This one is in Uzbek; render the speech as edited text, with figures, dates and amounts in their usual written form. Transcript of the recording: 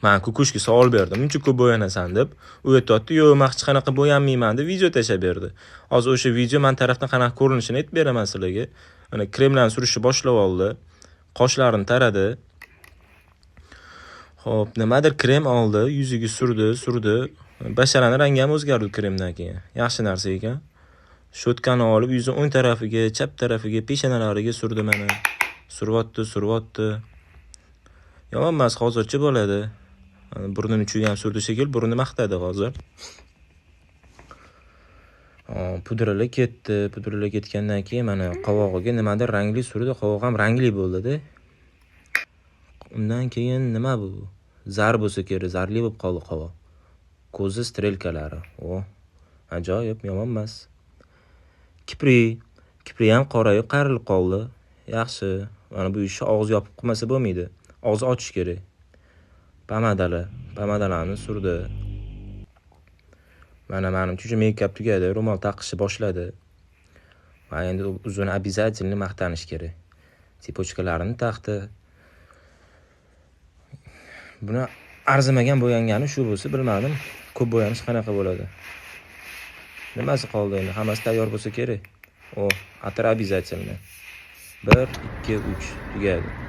Men kukushga savol berdim, "Uncha ko'p bo'yanasan?" deb. U aytdi, "Yo'q, men hech qanaqa bo'yanmayman" deb video tashlab berdi. Hozir o'sha video men tarafdan qanaqa ko'rinishini aytib beraman sizlarga. Mana kremlarni surishni boshlab oldi. Qoshlarini taradi. Xo'p, nimadir krem oldi, yuziga surdi. Basharani rangi ham o'zgardi kremdan keyin. Yaxshi narsa ekan. Shotkani olib yuzi o'ng tarafiga, chap tarafiga, peshonalariga surdi mana. Suryapti. Yomon emas, hozircha bo'ladi. Burnini uchiga ham surdi shekil, burnini maqtadi hozir. Pudralar ketdi. Pudralar ketgandan keyin mana qovog'iga nimadir rangli surdi, qovoq ham rangli bo'ldi-da. Undan keyin nima bu? Zar bo'lsa kerak, zarli bo'lib qoldi qovoq. Ko'zi strelkalari. Ajoyib, yomon emas. Kipri ham qorayib, qayrilib qoldi. Yaxshi. Mana bu ishni og'iz yopib qilmasa bo'lmaydi. Og'iz ochish kerak. Pomadalarni surdi. Mana menimcha make-up tugadi, ro'mol taqishni boshladi. Va endi uzun обязательно maqtanish kerak. Tepochkalarini taqdi. Buni arzimagan bo'yangani shu bo'lsa, bilmadim. Ko'p bo'yanish qanaqa bo'ladi? Nimasi qoldi endi? Hammasi tayyor bo'lsa kerak. Atir обязательно. 1, 2, 3 tugadi.